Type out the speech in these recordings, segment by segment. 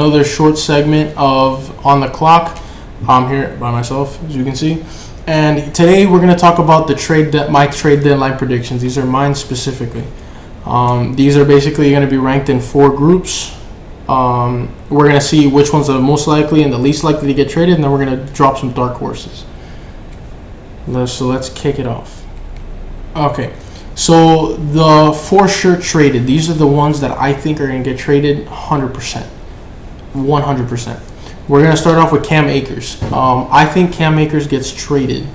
another short segment of On the Clock. I'm here by myself, as you can see. And today we're going to talk about my trade deadline predictions. These are mine specifically. These are basically going to be ranked in 4 groups. We're going to see which ones are the most likely and the least likely to get traded, and then we're going to drop some dark horses. So let's kick it off. Okay, so the 4 shirt traded, these are the ones that I think are going to get traded 100%. 100%. We're going to start off with Cam Akers. I think Cam Akers gets traded.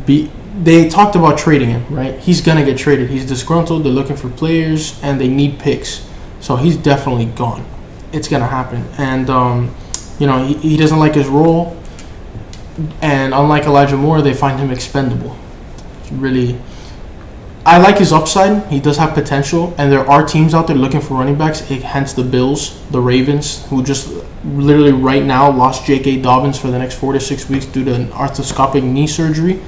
They talked about trading him, right? He's going to get traded. He's disgruntled. They're looking for players, and they need picks. So he's definitely gone. It's going to happen. And, he doesn't like his role. And unlike Elijah Moore, they find him expendable. I like his upside. He does have potential, and there are teams out there looking for running backs, hence the Bills, the Ravens, who just literally right now lost J.K. Dobbins for the next 4 to 6 weeks due to an arthroscopic knee surgery.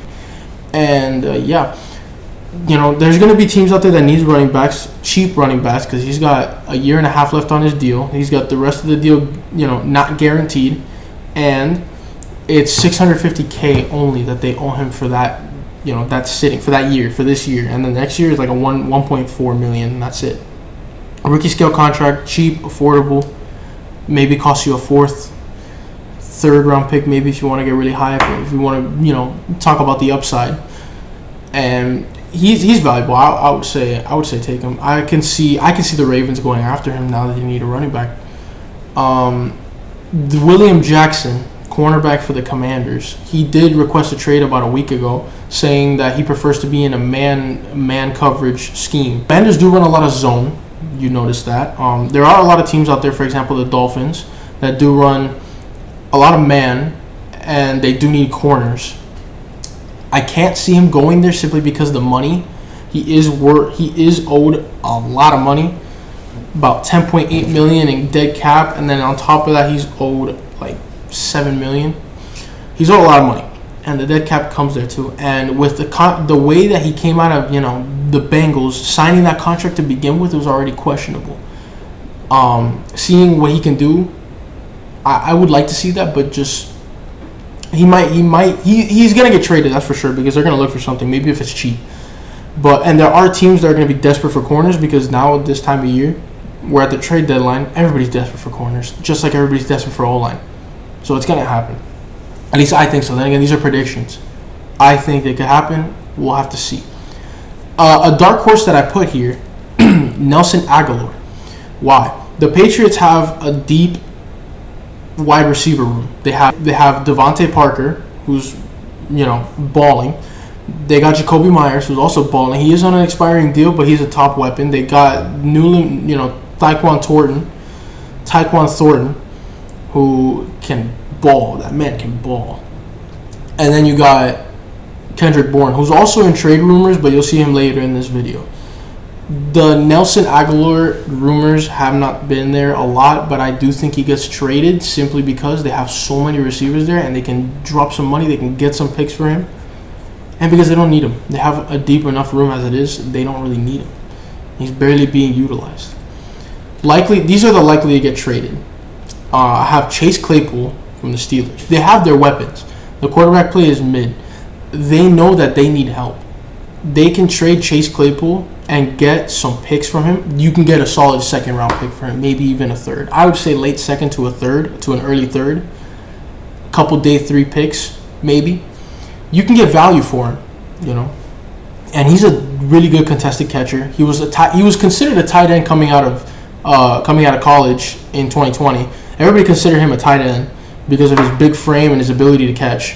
And, there's going to be teams out there that need running backs, cheap running backs, because he's got a year and a half left on his deal. He's got the rest of the deal, not guaranteed, and it's $650K only that they owe him for that. That's sitting for that year, for this year. And then next year is like a $1.4 million, and that's it. A rookie scale contract, cheap, affordable, maybe costs you a 4th, 3rd round pick, maybe if you want to get really high, if you want to, talk about the upside. And he's valuable. I would say take him. I can see the Ravens going after him now that they need a running back. William Jackson, cornerback for the Commanders, he did request a trade about a week ago, saying that he prefers to be in a man coverage scheme. Commanders do run a lot of zone. You notice that. There are a lot of teams out there, for example, the Dolphins, that do run a lot of man, and they do need corners. I can't see him going there simply because of the money. He is owed a lot of money, about $10.8 million in dead cap, and then on top of that, he's owed like $7 million. He's owed a lot of money, and the dead cap comes there too. And with the way that he came out of the Bengals, signing that contract to begin with was already questionable. Seeing what he can do, I would like to see that, but just he's gonna get traded, that's for sure, because they're gonna look for something, maybe if it's cheap. And there are teams that are gonna be desperate for corners, because now at this time of year, we're at the trade deadline, everybody's desperate for corners, just like everybody's desperate for O-line. So it's gonna happen. At least I think so. Then again, these are predictions. I think it could happen. We'll have to see. A dark horse that I put here, Nelson Agholor. Why? The Patriots have a deep wide receiver room. They have Devontae Parker, who's balling. They got Jacoby Myers, who's also balling. He is on an expiring deal, but he's a top weapon. They got Tyquan Thornton, who can ball. That man can ball. And then you got Kendrick Bourne, who's also in trade rumors, but you'll see him later in this video. The Nelson Agholor rumors have not been there a lot, but I do think he gets traded simply because they have so many receivers there, and they can drop some money, they can get some picks for him, and because they don't need him. They have a deep enough room as it is, they don't really need him. He's barely being utilized. These are the likely to get traded. I have Chase Claypool from the Steelers. They have their weapons. The quarterback play is mid. They know that they need help. They can trade Chase Claypool and get some picks from him. You can get a solid 2nd round pick for him, maybe even a 3rd. I would say late 2nd to a 3rd, to an early 3rd. A couple day 3 picks, maybe. You can get value for him, And he's a really good contested catcher. He was considered a tight end coming out of college in 2020. Everybody considered him a tight end because of his big frame and his ability to catch.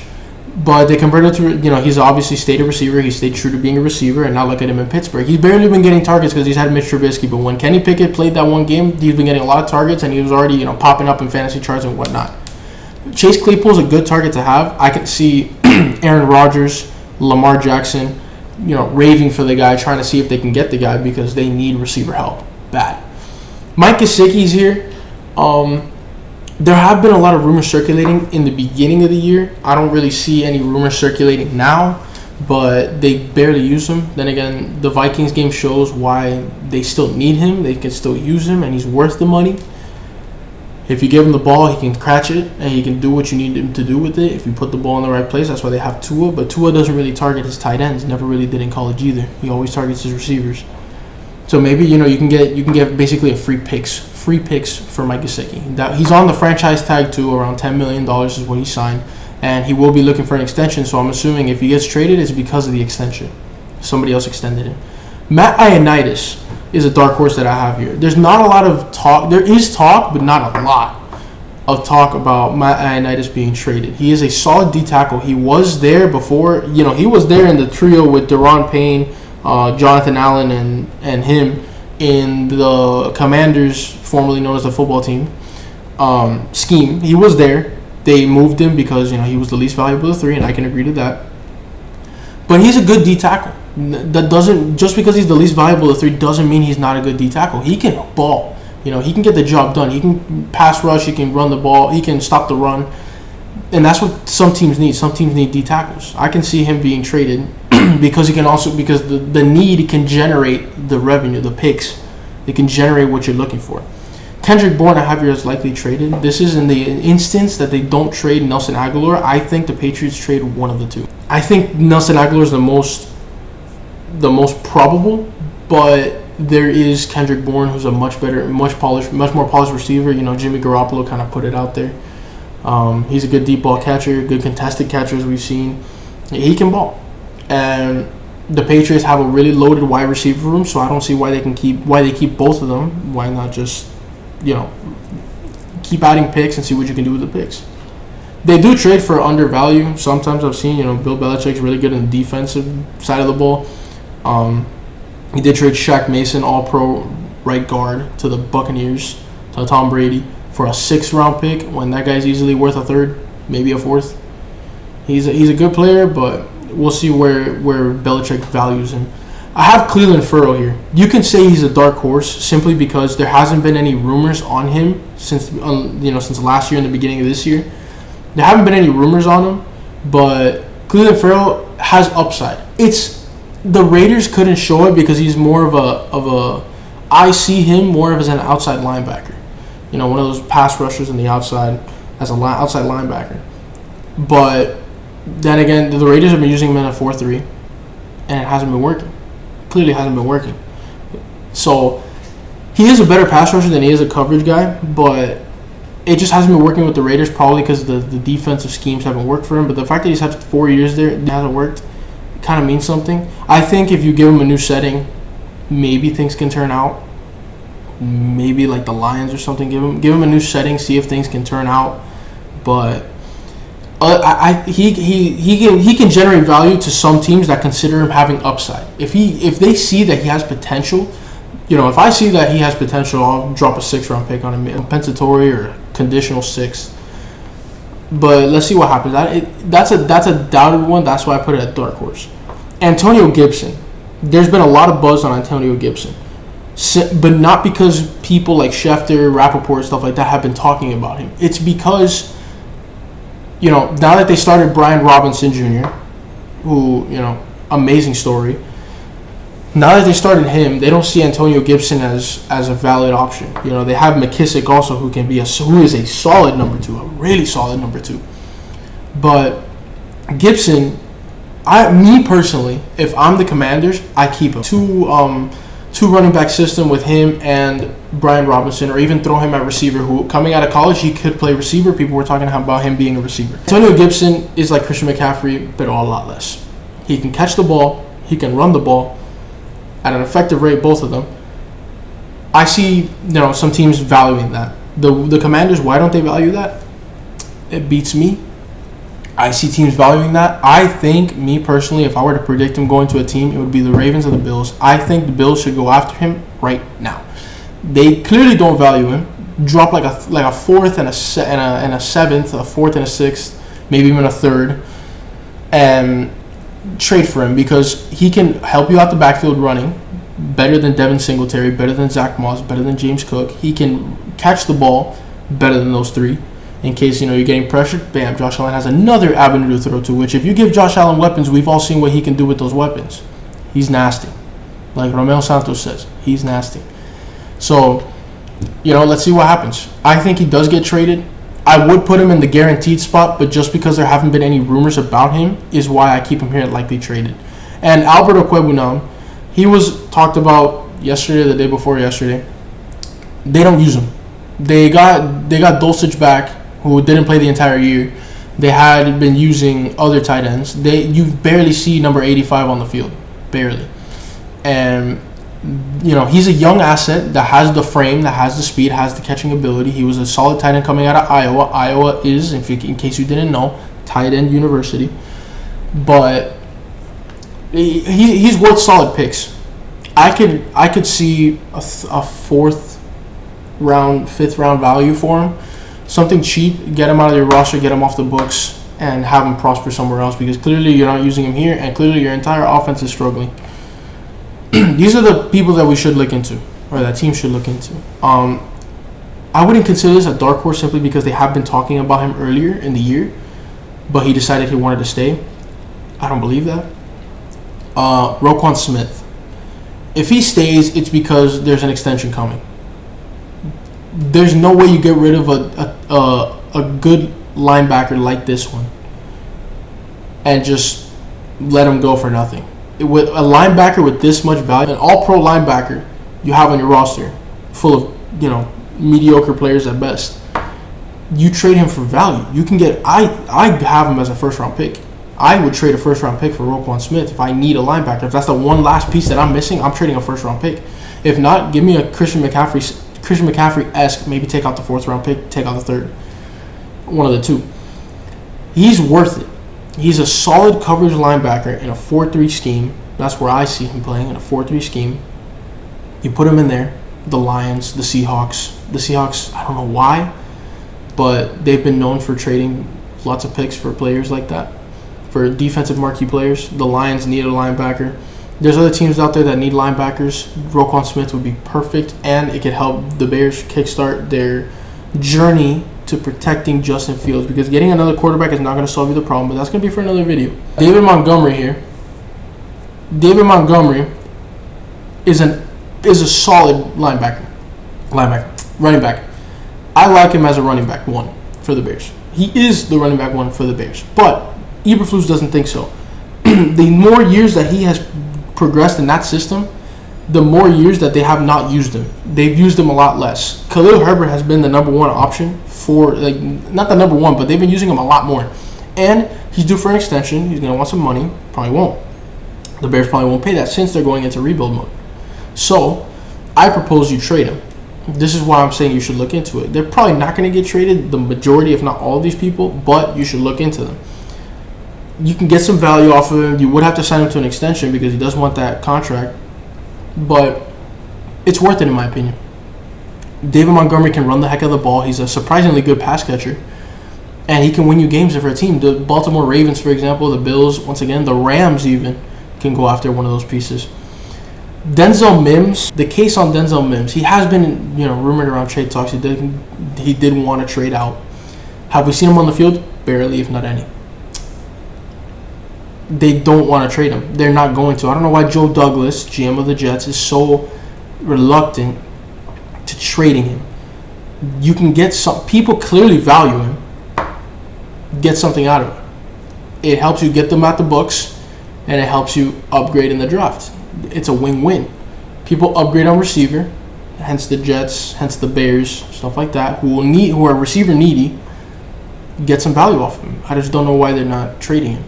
But they converted to, he's obviously stayed a receiver. He stayed true to being a receiver, and now look at him in Pittsburgh. He's barely been getting targets because he's had Mitch Trubisky. But when Kenny Pickett played that one game, he's been getting a lot of targets, and he was already, popping up in fantasy charts and whatnot. Chase Claypool's a good target to have. I can see Aaron Rodgers, Lamar Jackson, raving for the guy, trying to see if they can get the guy because they need receiver help bad. Mike Gesicki's here. There have been a lot of rumors circulating in the beginning of the year. I don't really see any rumors circulating now, but they barely use him. Then again, the Vikings game shows why they still need him. They can still use him, and he's worth the money. If you give him the ball, he can catch it, and he can do what you need him to do with it. If you put the ball in the right place, that's why they have Tua. But Tua doesn't really target his tight ends. Never really did in college either. He always targets his receivers. So maybe you can get basically a free picks for Mike Gesicki. That he's on the franchise tag too. Around $10 million is what he signed, and he will be looking for an extension. So I'm assuming if he gets traded, it's because of the extension. Somebody else extended him. Matt Ioannidis is a dark horse that I have here. There's not a lot of talk. There is talk, but not a lot of talk about Matt Ioannidis being traded. He is a solid D tackle. He was there before. He was there in the trio with Daron Payne, Jonathan Allen, and him in the Commanders, formerly known as the football team, scheme. He was there. They moved him because he was the least valuable of the three, and I can agree to that. But he's a good D tackle. That doesn't, just because he's the least valuable of the three doesn't mean he's not a good D tackle. He can ball. He can get the job done. He can pass rush. He can run the ball. He can stop the run. And that's what some teams need. Some teams need D tackles. I can see him being traded because the need can generate the revenue, the picks. It can generate what you're looking for. Kendrick Bourne, I have here as likely traded. This is in the instance that they don't trade Nelson Aguilar. I think the Patriots trade one of the two. I think Nelson Aguilar is the most probable, but there is Kendrick Bourne, who's a much more polished receiver. Jimmy Garoppolo kind of put it out there. He's a good deep ball catcher, good contested catcher as we've seen. He can ball, and the Patriots have a really loaded wide receiver room, so I don't see why they keep both of them. Why not just keep adding picks and see what you can do with the picks. They do trade for undervalue. Sometimes I've seen Bill Belichick's really good on the defensive side of the ball. He did trade Shaq Mason, all-pro right guard, to the Buccaneers, to Tom Brady, for a 6th-round pick when that guy's easily worth a 3rd, maybe a 4th. He's a good player, but we'll see where Belichick values him. I have Clelin Ferrell here. You can say he's a dark horse simply because there hasn't been any rumors on him since last year and the beginning of this year. There haven't been any rumors on him, but Clelin Ferrell has upside. The Raiders couldn't show it because he's more of a I see him more of as an outside linebacker. One of those pass rushers on the outside as an outside linebacker. But then again, the Raiders have been using him in a 4-3, and it hasn't been working. Clearly hasn't been working. So he is a better pass rusher than he is a coverage guy, but it just hasn't been working with the Raiders, probably because the defensive schemes haven't worked for him. But the fact that he's had 4 years there, it hasn't worked, kind of means something. I think if you give him a new setting, maybe things can turn out. Maybe like the Lions or something, give him a new setting, see if things can turn out. But he can generate value to some teams that consider him having upside. If they see that he has potential, if I see that he has potential, I'll drop a 6th-round pick on him, compensatory or conditional 6th. But let's see what happens. That's a doubted one. That's why I put it at dark horse. Antonio Gibson. There's been a lot of buzz on Antonio Gibson, but not because people like Schefter, Rappaport, stuff like that have been talking about him. It's because now that they started Brian Robinson Jr., who amazing story. Now that they started him, they don't see Antonio Gibson as a valid option. They have McKissick also, who is a solid number 2, a really solid number 2. But Gibson, me personally, if I'm the Commanders, I keep him. Two running back system with him and Brian Robinson, or even throw him at receiver, who coming out of college, he could play receiver. People were talking about him being a receiver. Antonio Gibson is like Christian McCaffrey, but a lot less. He can catch the ball. He can run the ball at an effective rate, both of them. I see, some teams valuing that. The Commanders, why don't they value that? It beats me. I see teams valuing that. I think, me personally, if I were to predict him going to a team, it would be the Ravens or the Bills. I think the Bills should go after him right now. They clearly don't value him. Drop like a 4th and a 7th, a 4th and a 6th, maybe even a 3rd, and trade for him because he can help you out the backfield running better than Devin Singletary, better than Zach Moss, better than James Cook. He can catch the ball better than those 3. In case you're getting pressured, bam, Josh Allen has another avenue to throw to, which if you give Josh Allen weapons, we've all seen what he can do with those weapons. He's nasty. Like Romeo Santos says, he's nasty. So let's see what happens. I think he does get traded. I would put him in the guaranteed spot, but just because there haven't been any rumors about him is why I keep him here at likely traded. And Albert Okwebunam, he was talked about yesterday, the day before yesterday. They don't use him. They got Dulcich back, who didn't play the entire year. They had been using other tight ends. You barely see number 85 on the field, barely. And he's a young asset that has the frame, that has the speed, has the catching ability. He was a solid tight end coming out of Iowa. Iowa is, in case you didn't know, tight end university. But he's worth solid picks. I could see a fourth round, fifth round value for him. Something cheap, get him out of your roster, get him off the books, and have him prosper somewhere else, because clearly you're not using him here, and clearly your entire offense is struggling. These are the people that we should look into, or that team should look into. I wouldn't consider this a dark horse simply because they have been talking about him earlier in the year, but he decided he wanted to stay. I don't believe that. Roquan Smith. If he stays, it's because there's an extension coming. There's no way you get rid of a good linebacker like this one and just let him go for nothing. With a linebacker with this much value, an all-pro linebacker you have on your roster, full of mediocre players at best, you trade him for value. You can get. I have him as a first-round pick. I would trade a first-round pick for Roquan Smith if I need a linebacker. If that's the one last piece that I'm missing, I'm trading a first-round pick. If not, give me a Christian McCaffrey-esque, maybe take out the fourth-round pick, take out the third. One of the two. He's worth it. He's a solid coverage linebacker in a 4-3 scheme. That's where I see him playing, in a 4-3 scheme. You put him in there. The Lions, the Seahawks. The Seahawks, I don't know why, but they've been known for trading lots of picks for players like that, for defensive marquee players. The Lions need a linebacker. There's other teams out there that need linebackers. Roquan Smith would be perfect, and it could help the Bears kickstart their journey to protecting Justin Fields, because getting another quarterback is not going to solve you the problem, but that's going to be for another video. David Montgomery here. David Montgomery is a solid running back. I like him as a running back one for the Bears. He is the running back one for the Bears, but Eberflus doesn't think so. The more years that he has progressed in that system, the more years that they have not used him. They've used him a lot less. Khalil Herbert has been the number one option for, not the number one, but they've been using him a lot more. And he's due for an extension. He's going to want some money. Probably won't. The Bears probably won't pay that since they're going into rebuild mode. So, I propose you trade him. This is why I'm saying you should look into it. They're probably not going to get traded, the majority, if not all of these people, but you should look into them. You can get some value off of him. You would have to sign him to an extension because he does want that contract. But it's worth it in my opinion. David Montgomery can run the heck of the ball. He's a surprisingly good pass catcher. And he can win you games for a team. The Baltimore Ravens, for example, the Bills, once again, the Rams even can go after one of those pieces. Denzel Mims, the case on Denzel Mims, he has been rumored around trade talks. He did want to trade out. Have we seen him on the field? Barely, if not any. They don't want to trade him. They're not going to. I don't know why Joe Douglas, GM of the Jets, is so reluctant to trading him. You can get some. People clearly value him. Get something out of him. It helps you get them out the books, and it helps you upgrade in the draft. It's a win-win. People upgrade on receiver, hence the Jets, hence the Bears, stuff like that, who are receiver needy, get some value off of him. I just don't know why they're not trading him.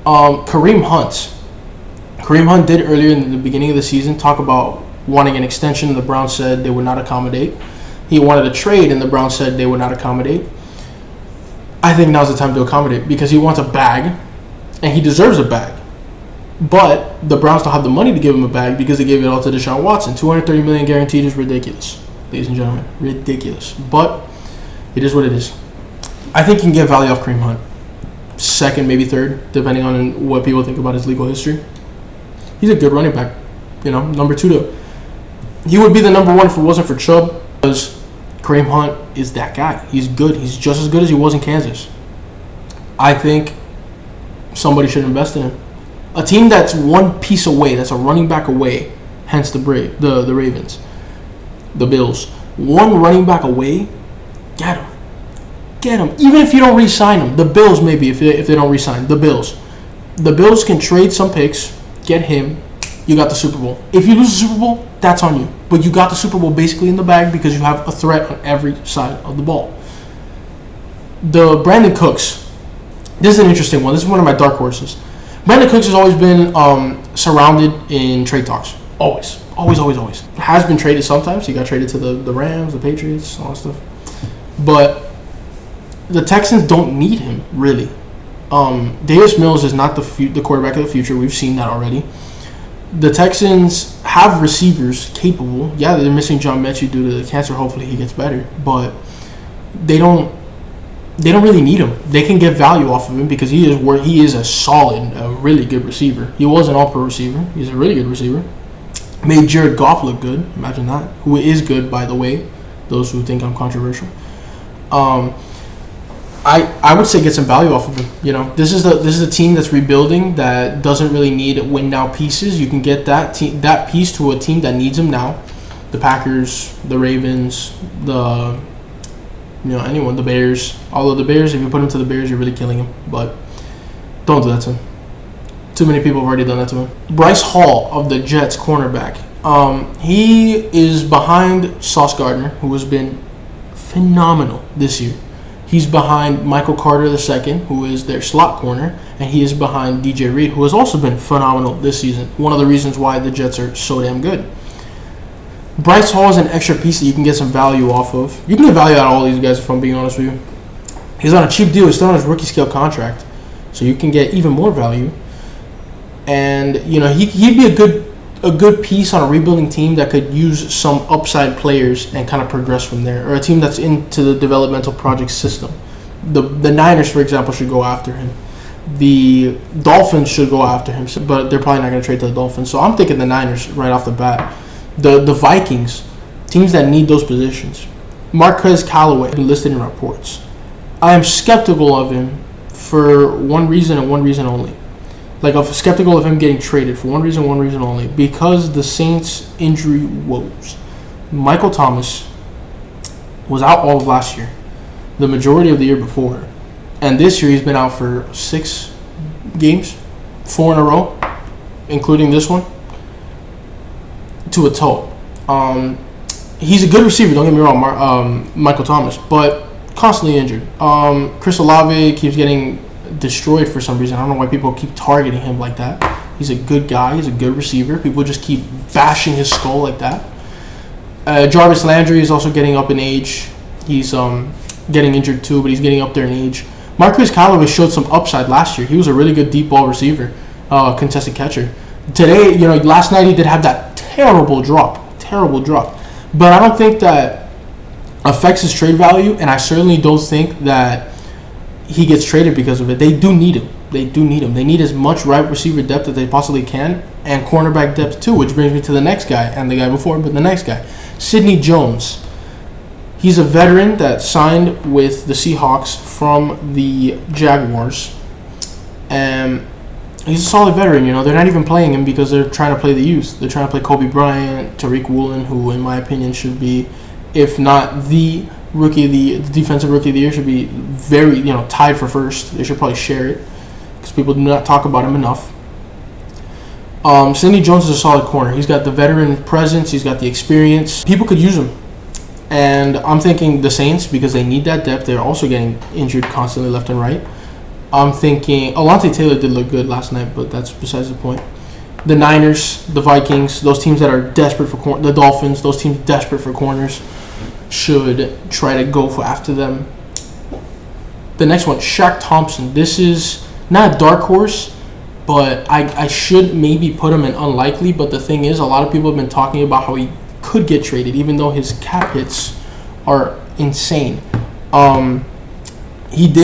Kareem Hunt. Kareem Hunt did earlier in the beginning of the season talk about wanting an extension, and the Browns said they would not accommodate. He wanted a trade, and the Browns said they would not accommodate. I think now's the time to accommodate because he wants a bag, and he deserves a bag. But the Browns don't have the money to give him a bag because they gave it all to Deshaun Watson. $230 million guaranteed is ridiculous, ladies and gentlemen. Ridiculous. But it is what it is. I think you can get value off Kareem Hunt. Second, maybe third, depending on what people think about his legal history. He's a good running back. Number two, though. He would be the number one if it wasn't for Chubb, because Kareem Hunt is that guy. He's good. He's just as good as he was in Kansas. I think somebody should invest in him. A team that's one piece away, that's a running back away, hence the Ravens, the Bills. one running back away, get him. Get him. Even if you don't re-sign him. The Bills, maybe, if they don't re-sign. The Bills can trade some picks, get him, you got the Super Bowl. If you lose the Super Bowl, that's on you. But you got the Super Bowl basically in the bag because you have a threat on every side of the ball. The Brandon Cooks. This is an interesting one. This is one of my dark horses. Brandon Cooks has always been surrounded in trade talks. Always. Always. Has been traded sometimes. He got traded to the Rams, the Patriots, all that stuff. But the Texans don't need him, really. Davis Mills is not the quarterback of the future. We've seen that already. The Texans have receivers capable. Yeah, they're missing John Mechie due to the cancer. Hopefully he gets better. But they don't really need him. They can get value off of him because he is a really good receiver. He was an all-pro receiver. He's a really good receiver. Made Jared Goff look good. Imagine that. Who is good, by the way. Those who think I'm controversial. I would say get some value off of him. You know, this is a team that's rebuilding that doesn't really need win now pieces. You can get that piece to a team that needs him now. The Packers, the Ravens, anyone, the Bears. Although the Bears, if you put him to the Bears, you're really killing him. But don't do that to him. Too many people have already done that to him. Bryce Hall of the Jets, cornerback. He is behind Sauce Gardner, who has been phenomenal this year. He's behind Michael Carter II, who is their slot corner, and he is behind DJ Reed, who has also been phenomenal this season. One of the reasons why the Jets are so damn good. Bryce Hall is an extra piece that you can get some value off of. You can get value out of all these guys, if I'm being honest with you. He's on a cheap deal. He's still on his rookie scale contract, so you can get even more value. And he'd be a good piece on a rebuilding team that could use some upside players and kind of progress from there, or a team that's into the developmental project system. The Niners, for example, should go after him. The Dolphins should go after him, but they're probably not going to trade to the Dolphins. So I'm thinking the Niners right off the bat. The Vikings, teams that need those positions. Marquez Callaway, listed in reports. I am skeptical of him for one reason and one reason only. I'm skeptical of him getting traded for one reason only. Because the Saints' injury woes. Michael Thomas was out all of last year, the majority of the year before. And this year he's been out for 6 games, 4 in a row, including this one, to a toe. He's a good receiver, don't get me wrong, Michael Thomas, but constantly injured. Chris Olave keeps getting destroyed for some reason. I don't know why people keep targeting him like that. He's a good guy. He's a good receiver. People just keep bashing his skull like that. Jarvis Landry is also getting up in age. He's getting injured too, but he's getting up there in age. Marquez Callaway showed some upside last year. He was a really good deep ball receiver, contested catcher. Today, last night he did have that terrible drop. But I don't think that affects his trade value, and I certainly don't think that he gets traded because of it. They do need him. They need as much right receiver depth as they possibly can, and cornerback depth too, which brings me to the next guy, and the guy before, but the next guy. Sidney Jones. He's a veteran that signed with the Seahawks from the Jaguars. And he's a solid veteran, They're not even playing him because they're trying to play the youth. They're trying to play Kobe Bryant, Tariq Woolen, who in my opinion should be, if not the defensive rookie of the year, should be very, tied for first. They should probably share it because people do not talk about him enough. Sidney Jones is a solid corner. He's got the veteran presence. He's got the experience. People could use him. And I'm thinking the Saints, because they need that depth. They're also getting injured constantly left and right. I'm thinking Alontae Taylor did look good last night, but that's besides the point. The Niners, the Vikings, those teams that are desperate for the Dolphins, those teams desperate for corners, should try to go after them. The next one, Shaq Thompson. This is not a dark horse, but I should maybe put him in unlikely. But the thing is, a lot of people have been talking about how he could get traded, even though his cap hits are insane. He's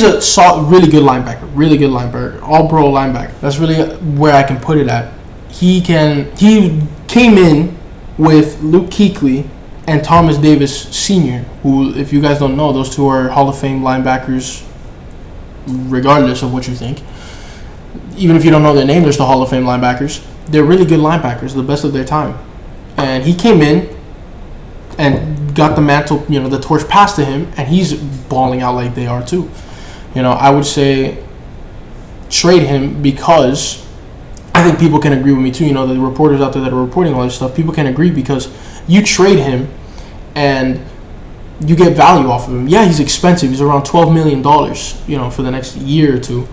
a really good linebacker, all-pro linebacker. That's really where I can put it at. He came in with Luke Kuechly and Thomas Davis Sr., who, if you guys don't know, those two are Hall of Fame linebackers, regardless of what you think. Even if you don't know their name, they're still Hall of Fame linebackers. They're really good linebackers, the best of their time. And he came in and got the mantle, the torch passed to him, and he's balling out like they are too. I would say trade him, because I think people can agree with me too. The reporters out there that are reporting all this stuff, people can agree, because you trade him and you get value off of him. Yeah, he's expensive. He's around $12 million, for the next year or two.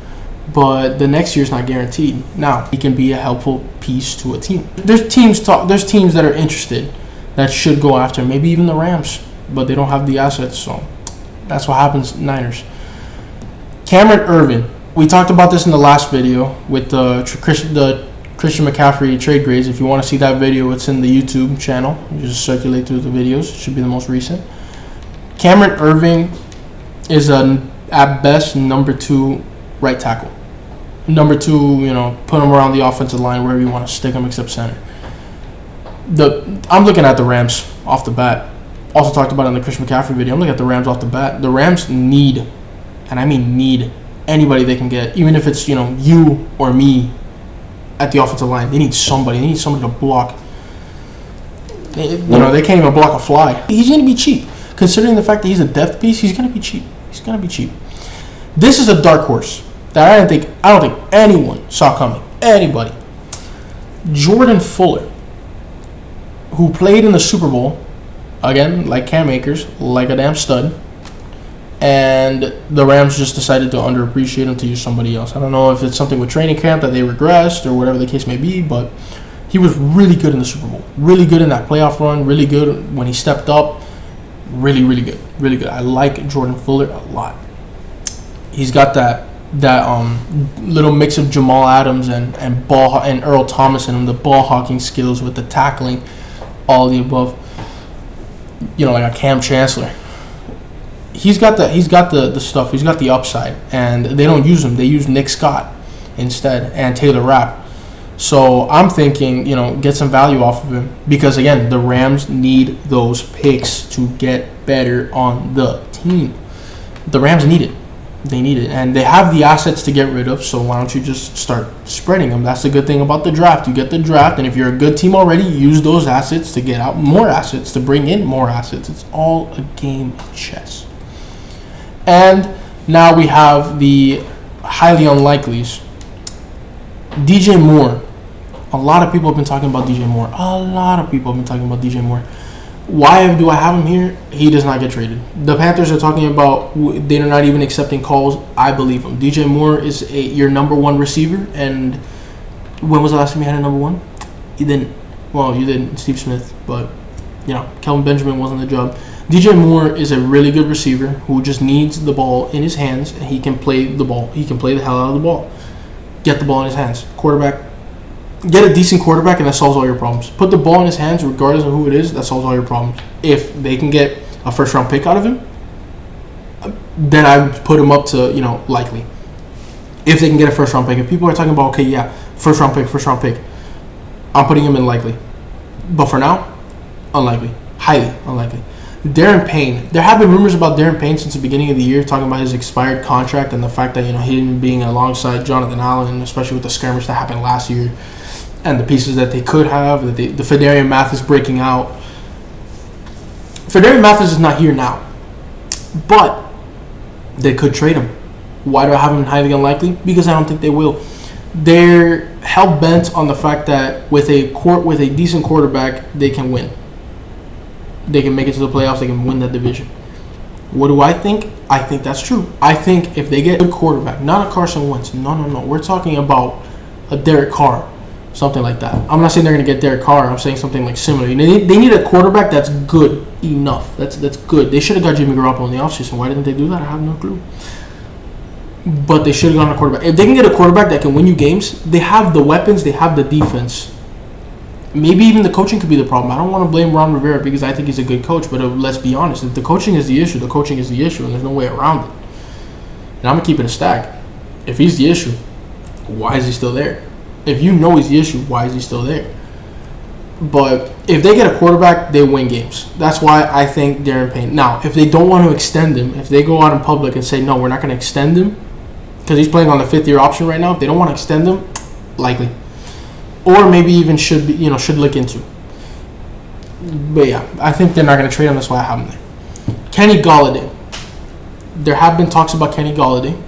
But the next year's not guaranteed. Now, he can be a helpful piece to a team. There's teams that are interested that should go after him. Maybe even the Rams, but they don't have the assets. So that's what happens, Niners. Cameron Erving. We talked about this in the last video with the Christian McCaffrey trade grades. If you want to see that video, it's in the YouTube channel. You just circulate through the videos. It should be the most recent. Cameron Erving is at best number 2 right tackle. Number 2, put him around the offensive line, wherever you want to stick him except center. I'm looking at the Rams off the bat. Also talked about it in the Christian McCaffrey video. I'm looking at the Rams off the bat. The Rams need, and I mean need, anybody they can get, even if it's you or me at the offensive line. They need somebody. They need somebody to block. They can't even block a fly. He's going to be cheap. Considering the fact that he's a depth piece, he's going to be cheap. This is a dark horse that I don't think anyone saw coming. Anybody. Jordan Fuller, who played in the Super Bowl, again, like Cam Akers, like a damn stud, and the Rams just decided to underappreciate him to use somebody else. I don't know if it's something with training camp that they regressed or whatever the case may be, but he was really good in the Super Bowl. Really good in that playoff run. Really good when he stepped up. Really, really good. Really good. I like Jordan Fuller a lot. He's got that little mix of Jamal Adams and Earl Thomas in him, the ball hawking skills with the tackling, all the above. Like a Cam Chancellor. He's got the stuff. He's got the upside, and they don't use him. They use Nick Scott instead and Taylor Rapp. So I'm thinking, get some value off of him, because again, the Rams need those picks to get better on the team. The Rams need it. They need it, and they have the assets to get rid of, so why don't you just start spreading them? That's the good thing about the draft. You get the draft, and if you're a good team already, use those assets to get out more assets, to bring in more assets. It's all a game of chess. And now we have the highly unlikelies. DJ Moore. A lot of people have been talking about DJ Moore. Why do I have him here? He does not get traded. The Panthers are talking about they're not even accepting calls. I believe him. DJ Moore is your number 1 receiver. And when was the last time you had a number 1? You didn't. Well, you didn't. Steve Smith. But, Kelvin Benjamin wasn't the job. DJ Moore is a really good receiver who just needs the ball in his hands, and he can play the ball. He can play the hell out of the ball. Get the ball in his hands. Quarterback. Get a decent quarterback, and that solves all your problems. Put the ball in his hands, regardless of who it is, that solves all your problems. If they can get a first-round pick out of him, then I would put him up to, likely. If they can get a first-round pick. If people are talking about, first-round pick, I'm putting him in likely. But for now, unlikely. Highly unlikely. Darren Payne. There have been rumors about Darren Payne since the beginning of the year, talking about his expired contract and the fact that, him being alongside Jonathan Allen, especially with the skirmish that happened last year, and the pieces that they could have, the Phidarian Mathis breaking out. Phidarian Mathis is not here now, but they could trade him. Why do I have him highly unlikely? Because I don't think they will. They're hell-bent on the fact that with a decent quarterback, they can win. They can make it to the playoffs. They can win that division. What do I think? I think that's true. I think if they get a good quarterback, not a Carson Wentz. No. We're talking about a Derek Carr. Something like that. I'm not saying they're going to get Derek Carr. I'm saying something like similar. They need a quarterback that's good enough. That's good. They should have got Jimmy Garoppolo in the offseason. Why didn't they do that? I have no clue. But they should have gone a quarterback. If they can get a quarterback that can win you games, they have the weapons. They have the defense. Maybe even the coaching could be the problem. I don't want to blame Ron Rivera because I think he's a good coach. But let's be honest. If the coaching is the issue, the coaching is the issue. And there's no way around it. And I'm going to keep it a stack. If he's the issue, why is he still there? If you know he's the issue, why is he still there? But if they get a quarterback, they win games. That's why I think Darren Payne. Now, if they don't want to extend him, if they go out in public and say, no, we're not going to extend him, because he's playing on the 5th-year option right now, if they don't want to extend him, likely. Or maybe even should look into. But yeah, I think they're not going to trade him. That's why I have him there. Kenny Golladay. There have been talks about Kenny Golladay.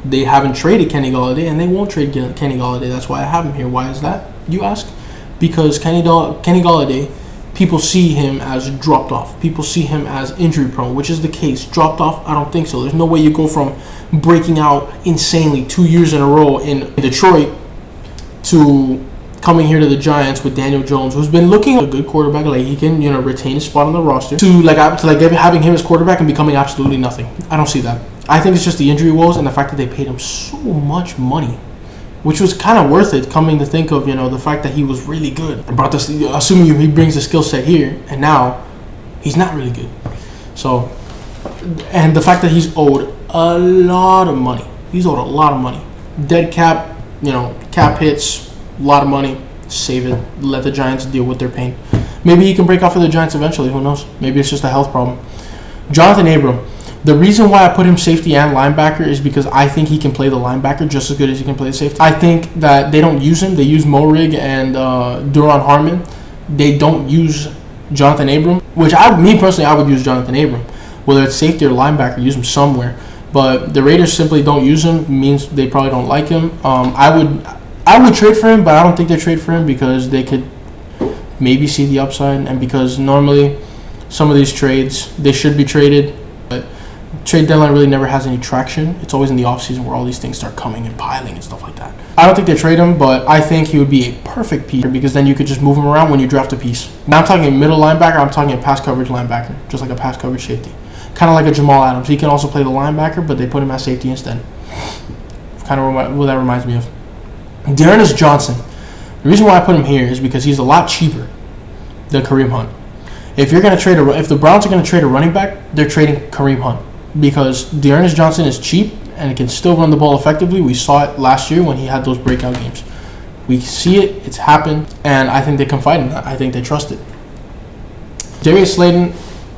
They haven't traded Kenny Golladay, and they won't trade Kenny Golladay. That's why I have him here. Why is that, you ask? Because Kenny Golladay, people see him as dropped off. People see him as injury prone, which is the case. Dropped off? I don't think so. There's no way you go from breaking out insanely 2 years in a row in Detroit to coming here to the Giants with Daniel Jones, who's been looking a good quarterback, like he can, retain his spot on the roster, to having him as quarterback and becoming absolutely nothing. I don't see that. I think it's just the injury woes and the fact that they paid him so much money, which was kind of worth it, coming to think of, the fact that he was really good. About this, assuming he brings the skill set here, and now he's not really good. So, and the fact that he's owed a lot of money. He's owed a lot of money. Dead cap, cap hits, a lot of money. Save it. Let the Giants deal with their pain. Maybe he can break out for the Giants eventually. Who knows? Maybe it's just a health problem. Jonathan Abram. The reason why I put him safety and linebacker is because I think he can play the linebacker just as good as he can play the safety. I think that they don't use him. They use Morig and Duron Harmon. They don't use Jonathan Abram, which me personally, I would use Jonathan Abram. Whether it's safety or linebacker, use him somewhere. But the Raiders simply don't use him. Means they probably don't like him. I would trade for him, but I don't think they trade for him because they could maybe see the upside, and because normally some of these trades, they should be traded. But trade deadline really never has any traction. It's always in the offseason where all these things start coming and piling and stuff like that. I don't think they trade him, but I think he would be a perfect piece because then you could just move him around when you draft a piece. Now I'm talking middle linebacker, I'm talking a pass coverage linebacker, just like a pass coverage safety. Kind of like a Jamal Adams. He can also play the linebacker, but they put him at safety instead. Kind of what that reminds me of. D'Ernest Johnson. The reason why I put him here is because he's a lot cheaper than Kareem Hunt. If the Browns are going to trade a running back, they're trading Kareem Hunt because D'Ernest Johnson is cheap and can still run the ball effectively. We saw it last year when he had those breakout games. We see it, it's happened, and I think they confide in that. I think they trust it. Darius Slayton,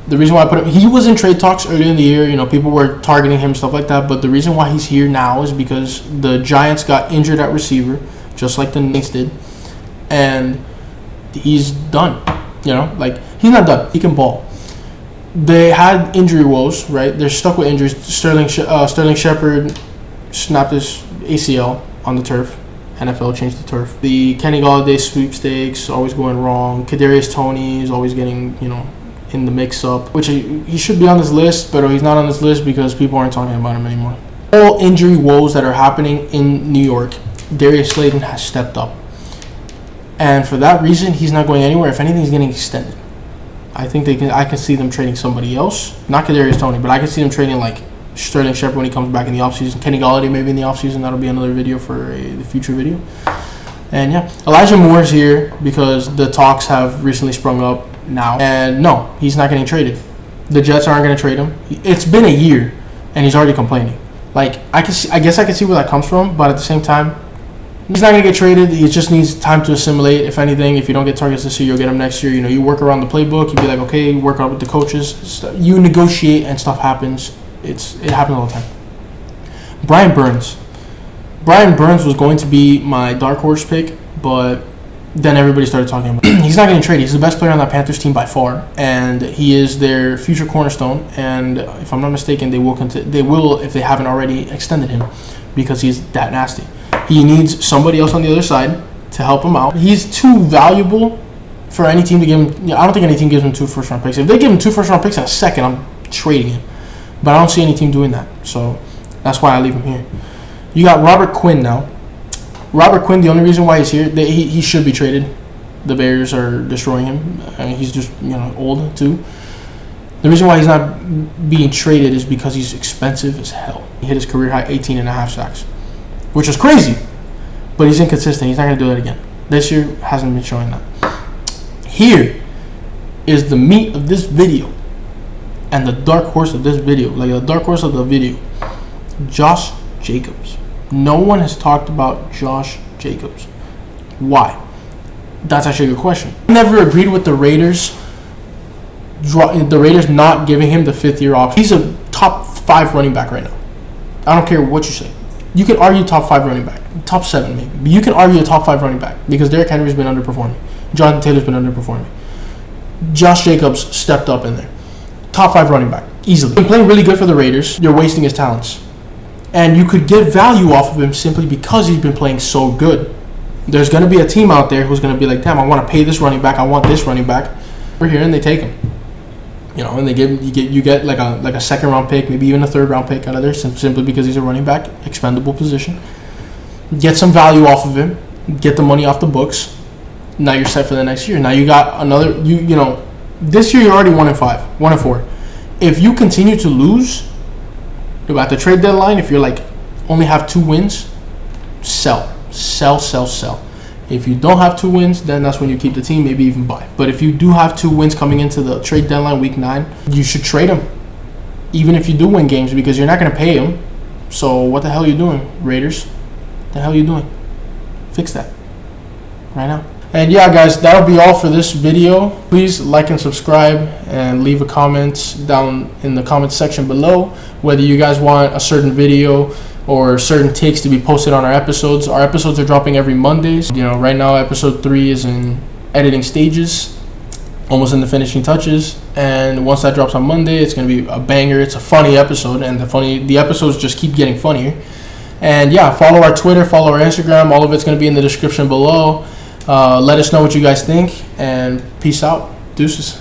the reason why I put him, he was in trade talks earlier in the year. People were targeting him, stuff like that. But the reason why he's here now is because the Giants got injured at receiver, just like the Knicks did, and he's done. He's not done. He can ball. They had injury woes, right? They're stuck with injuries. Sterling Shepard snapped his ACL on the turf. NFL changed the turf. The Kenny Golladay sweepstakes always going wrong. Kadarius Toney is always getting, in the mix-up, which he should be on this list, but he's not on this list because people aren't talking about him anymore. All injury woes that are happening in New York, Darius Slayton has stepped up. And for that reason, he's not going anywhere. If anything, he's getting extended. I can see them trading somebody else. Not Kadarius Toney, but I can see them trading like Sterling Shepard when he comes back in the offseason. Kenny Golladay maybe in the offseason. That'll be another video for the future video. And yeah, Elijah Moore's here because the talks have recently sprung up now. And no, he's not getting traded. The Jets aren't going to trade him. It's been a year, and he's already complaining. I guess I can see where that comes from, but at the same time, he's not going to get traded. He just needs time to assimilate. If anything, if you don't get targets this year, you'll get them next year. You work around the playbook. You be like, okay, you work out with the coaches. You negotiate, and stuff happens. It happens all the time. Brian Burns. Brian Burns was going to be my dark horse pick, but then everybody started talking about him. He's not getting traded. He's the best player on that Panthers team by far, and he is their future cornerstone. And if I'm not mistaken, they will if they haven't already extended him because he's that nasty. He needs somebody else on the other side to help him out. He's too valuable for any team to give him. I don't think any team gives him 2 first-round picks. If they give him 2 first-round picks in a second, I'm trading him. But I don't see any team doing that, so that's why I leave him here. You got Robert Quinn now. Robert Quinn, the only reason why he's here, he should be traded. The Bears are destroying him. I mean, he's just old too. The reason why he's not being traded is because he's expensive as hell. He hit his career high 18.5 sacks, which is crazy. But he's inconsistent. He's not going to do that again. This year hasn't been showing that. Here is the meat of this video and the dark horse of this video, like the dark horse of the video. Josh Jacobs. No one has talked about Josh Jacobs. Why? That's actually a good question. I never agreed with the Raiders not giving him the 5th-year option. He's a top 5 running back right now. I don't care what you say. You can argue top 5 running back. Top 7 maybe. But you can argue a top 5 running back because Derrick Henry's been underperforming. Jonathan Taylor's been underperforming. Josh Jacobs stepped up in there. Top 5 running back, easily. Been playing really good for the Raiders. You're wasting his talents. And you could get value off of him simply because he's been playing so good. There's going to be a team out there who's going to be like, damn, I want to pay this running back. I want this running back. We're here, and they take him. You know, and they you get like a second round pick, maybe even a third round pick out of there, simply because he's a running back, expendable position. Get some value off of him. Get the money off the books. Now you're set for the next year. Now you got another. You know, this year you're already 1-5, 1-4. If you continue to lose at the trade deadline, if you're like only have 2 wins, sell. If you don't have 2 wins, then that's when you keep the team, maybe even buy. But if you do have 2 wins coming into the trade deadline week 9, you should trade him, even if you do win games, because you're not going to pay him. So what the hell are you doing, Raiders? What the hell are you doing? Fix that right now. And yeah, guys, that'll be all for this video. Please like and subscribe and leave a comment down in the comment section below whether you guys want a certain video or certain takes to be posted on our episodes. Our episodes are dropping every Mondays. You know, right now episode 3 is in editing stages, almost in the finishing touches. And once that drops on Monday, it's going to be a banger. It's a funny episode, and the episodes just keep getting funnier. And yeah, follow our Twitter, follow our Instagram. All of it's going to be in the description below. Let us know what you guys think, and peace out. Deuces.